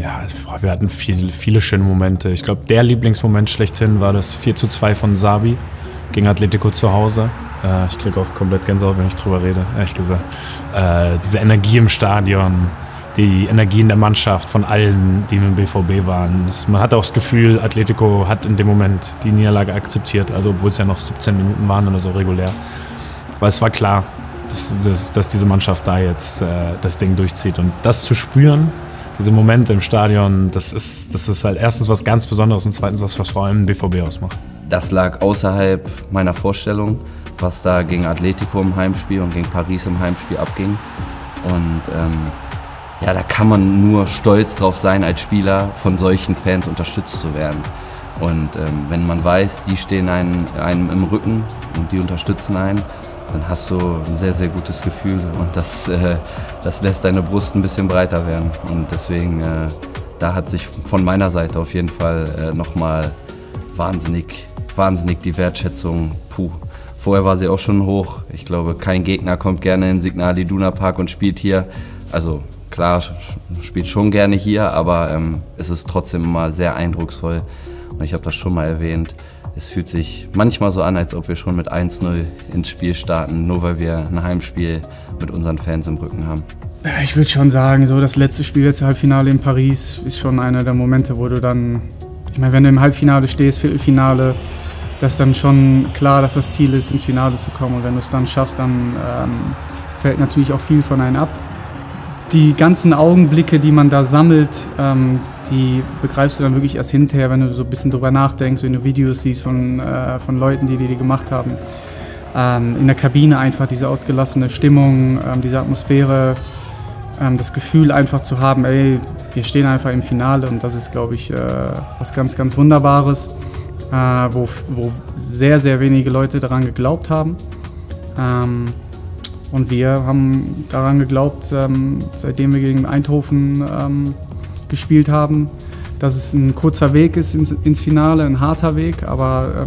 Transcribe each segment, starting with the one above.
Ja, wir hatten viele schöne Momente. Ich glaube, der Lieblingsmoment schlechthin war das 4:2 von Xabi gegen Atletico zu Hause. Ich kriege auch komplett Gänsehaut, wenn ich drüber rede, ehrlich gesagt. Diese Energie im Stadion, die Energie in der Mannschaft von allen, die mit dem BVB waren. Man hat auch das Gefühl, Atletico hat in dem Moment die Niederlage akzeptiert, also obwohl es ja noch 17 Minuten waren oder so regulär. Aber es war klar, dass diese Mannschaft da jetzt das Ding durchzieht. Und das zu spüren, diese Momente im Stadion, das ist halt erstens was ganz Besonderes und zweitens was vor allem den BVB ausmacht. Das lag außerhalb meiner Vorstellung, was da gegen Atletico im Heimspiel und gegen Paris im Heimspiel abging. Und ja, da kann man nur stolz drauf sein, als Spieler von solchen Fans unterstützt zu werden. Und wenn man weiß, die stehen einem im Rücken und die unterstützen einen, dann hast du ein sehr, sehr gutes Gefühl und das lässt deine Brust ein bisschen breiter werden. Und deswegen, da hat sich von meiner Seite auf jeden Fall nochmal wahnsinnig die Wertschätzung, Vorher war sie auch schon hoch. Ich glaube, kein Gegner kommt gerne in den Signal Iduna Park und spielt hier. Also klar, spielt schon gerne hier, aber es ist trotzdem immer sehr eindrucksvoll. Und ich habe das schon mal erwähnt. Es fühlt sich manchmal so an, als ob wir schon mit 1:0 ins Spiel starten, nur weil wir ein Heimspiel mit unseren Fans im Rücken haben. Ich würde schon sagen, so das letzte Spiel, das Halbfinale in Paris, ist schon einer der Momente, wo du dann, ich meine, wenn du im Halbfinale stehst, Viertelfinale, das ist dann schon klar, dass das Ziel ist, ins Finale zu kommen. Und wenn du es dann schaffst, dann fällt natürlich auch viel von einem ab. Die ganzen Augenblicke, die man da sammelt, die begreifst du dann wirklich erst hinterher, wenn du so ein bisschen drüber nachdenkst, wenn du Videos siehst von Leuten, die gemacht haben. In der Kabine einfach diese ausgelassene Stimmung, diese Atmosphäre, das Gefühl einfach zu haben, ey, wir stehen einfach im Finale und das ist, glaube ich, was ganz, ganz Wunderbares, wo sehr, sehr wenige Leute daran geglaubt haben. Und wir haben daran geglaubt, seitdem wir gegen Eindhoven gespielt haben, dass es ein kurzer Weg ist ins Finale, ein harter Weg, aber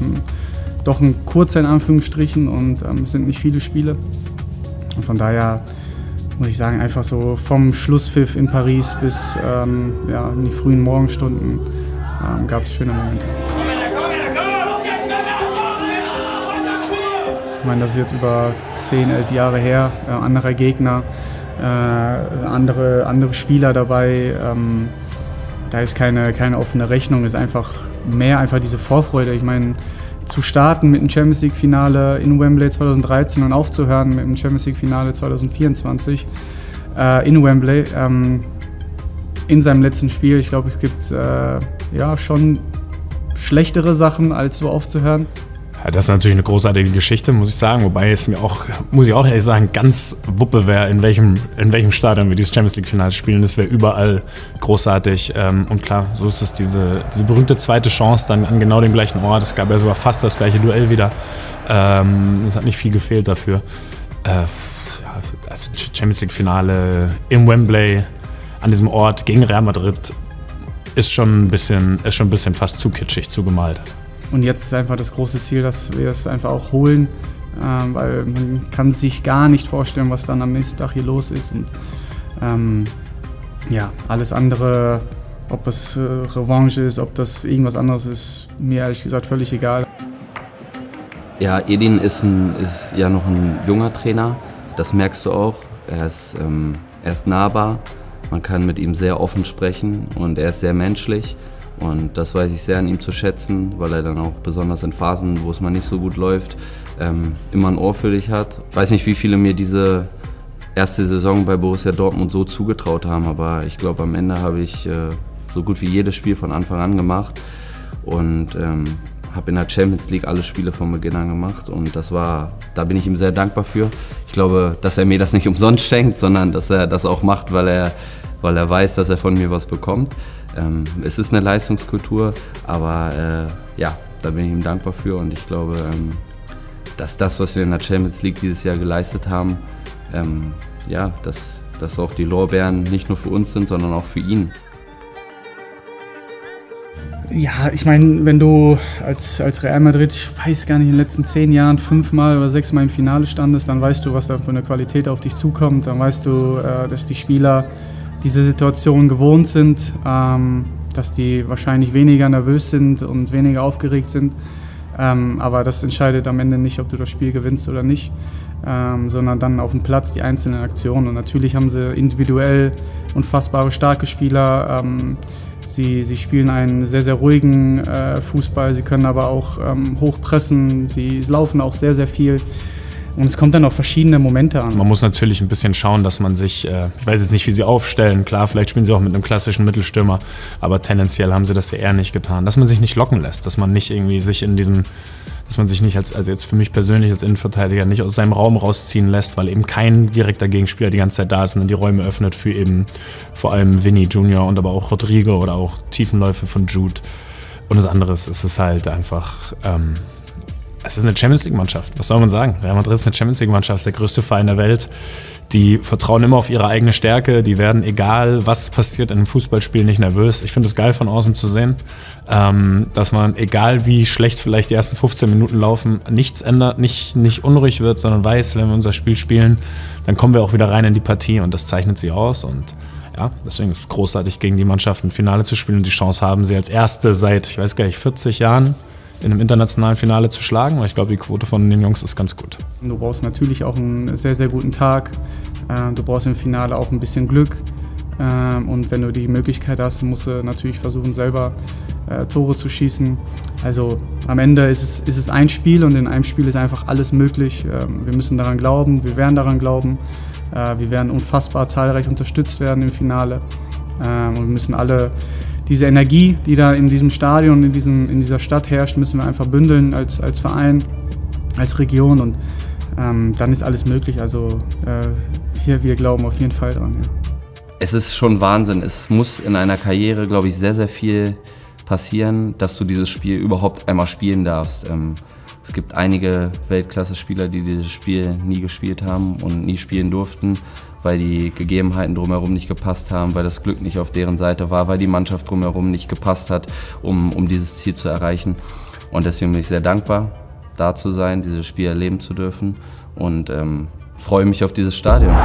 doch ein kurzer in Anführungsstrichen und es sind nicht viele Spiele. Und von daher muss ich sagen, einfach so vom Schlusspfiff in Paris bis in die frühen Morgenstunden gab es schöne Momente. Ich meine, das ist jetzt über 10, 11 Jahre her, anderer Gegner, andere Spieler dabei. Da ist keine offene Rechnung, ist einfach diese Vorfreude. Ich meine, zu starten mit dem Champions League Finale in Wembley 2013 und aufzuhören mit dem Champions League Finale 2024 in Wembley in seinem letzten Spiel. Ich glaube, es gibt schon schlechtere Sachen, als so aufzuhören. Ja, das ist natürlich eine großartige Geschichte, muss ich sagen. Wobei es mir auch, muss ich auch ehrlich sagen, ganz Wuppe wäre, in welchem Stadion wir dieses Champions League Finale spielen. Das wäre überall großartig. Und klar, so ist es diese berühmte zweite Chance dann an genau dem gleichen Ort. Es gab ja sogar fast das gleiche Duell wieder. Es hat nicht viel gefehlt dafür. Also Champions League Finale im Wembley an diesem Ort gegen Real Madrid ist schon ein bisschen fast zu kitschig, zu gemalt. Und jetzt ist einfach das große Ziel, dass wir es einfach auch holen, weil man kann sich gar nicht vorstellen, was dann am nächsten Tag hier los ist. Und alles andere, ob es Revanche ist, ob das irgendwas anderes ist, mir ehrlich gesagt völlig egal. Ja, Edin ist ja noch ein junger Trainer, das merkst du auch. Er ist nahbar, man kann mit ihm sehr offen sprechen und er ist sehr menschlich. Und das weiß ich sehr an ihm zu schätzen, weil er dann auch besonders in Phasen, wo es mal nicht so gut läuft, immer ein Ohr für dich hat. Ich weiß nicht, wie viele mir diese erste Saison bei Borussia Dortmund so zugetraut haben, aber ich glaube, am Ende habe ich so gut wie jedes Spiel von Anfang an gemacht und habe in der Champions League alle Spiele von Beginn an gemacht und da bin ich ihm sehr dankbar für. Ich glaube, dass er mir das nicht umsonst schenkt, sondern dass er das auch macht, weil er weiß, dass er von mir was bekommt. Es ist eine Leistungskultur, aber da bin ich ihm dankbar für und ich glaube, dass das, was wir in der Champions League dieses Jahr geleistet haben, dass auch die Lorbeeren nicht nur für uns sind, sondern auch für ihn. Ja, ich meine, wenn du als Real Madrid, ich weiß gar nicht, in den letzten 10 Jahren 5-mal oder 6-mal im Finale standest, dann weißt du, was da für eine Qualität auf dich zukommt. Dann weißt du, dass die Spieler diese Situation gewohnt sind, dass die wahrscheinlich weniger nervös sind und weniger aufgeregt sind. Aber das entscheidet am Ende nicht, ob du das Spiel gewinnst oder nicht, sondern dann auf dem Platz die einzelnen Aktionen. Und natürlich haben sie individuell unfassbare starke Spieler. Sie spielen einen sehr, sehr ruhigen Fußball, sie können aber auch hochpressen, sie laufen auch sehr, sehr viel. Und es kommt dann auf verschiedene Momente an. Man muss natürlich ein bisschen schauen, dass man sich, ich weiß jetzt nicht, wie sie aufstellen, klar, vielleicht spielen sie auch mit einem klassischen Mittelstürmer, aber tendenziell haben sie das ja eher nicht getan. Dass man sich nicht locken lässt, dass man nicht irgendwie sich dass man sich nicht also jetzt für mich persönlich als Innenverteidiger nicht aus seinem Raum rausziehen lässt, weil eben kein direkter Gegenspieler die ganze Zeit da ist und dann die Räume öffnet für eben vor allem Vinny Junior und aber auch Rodrigo oder auch Tiefenläufe von Jude. Und das andere ist, es ist halt einfach... Es ist eine Champions-League-Mannschaft, was soll man sagen? Real Madrid ist eine Champions-League-Mannschaft, ist der größte Verein der Welt. Die vertrauen immer auf ihre eigene Stärke, die werden, egal was passiert in einem Fußballspiel, nicht nervös. Ich finde es geil von außen zu sehen, dass man, egal wie schlecht vielleicht die ersten 15 Minuten laufen, nichts ändert, nicht unruhig wird, sondern weiß, wenn wir unser Spiel spielen, dann kommen wir auch wieder rein in die Partie und das zeichnet sie aus. Und ja, deswegen ist es großartig, gegen die Mannschaft ein Finale zu spielen und die Chance haben sie als erste seit, ich weiß gar nicht, 40 Jahren in einem internationalen Finale zu schlagen, weil ich glaube, die Quote von den Jungs ist ganz gut. Du brauchst natürlich auch einen sehr, sehr guten Tag. Du brauchst im Finale auch ein bisschen Glück. Und wenn du die Möglichkeit hast, musst du natürlich versuchen, selber Tore zu schießen. Also am Ende ist es ein Spiel und in einem Spiel ist einfach alles möglich. Wir müssen daran glauben, wir werden daran glauben. Wir werden unfassbar zahlreich unterstützt werden im Finale. Und wir müssen alle diese Energie, die da in diesem Stadion, in dieser Stadt herrscht, müssen wir einfach bündeln als Verein, als Region und dann ist alles möglich. Also wir glauben auf jeden Fall dran. Ja. Es ist schon Wahnsinn. Es muss in einer Karriere, glaube ich, sehr, sehr viel passieren, dass du dieses Spiel überhaupt einmal spielen darfst. Es gibt einige Weltklasse-Spieler, die dieses Spiel nie gespielt haben und nie spielen durften, weil die Gegebenheiten drumherum nicht gepasst haben, weil das Glück nicht auf deren Seite war, weil die Mannschaft drumherum nicht gepasst hat, um dieses Ziel zu erreichen. Und deswegen bin ich sehr dankbar, da zu sein, dieses Spiel erleben zu dürfen und freue mich auf dieses Stadion.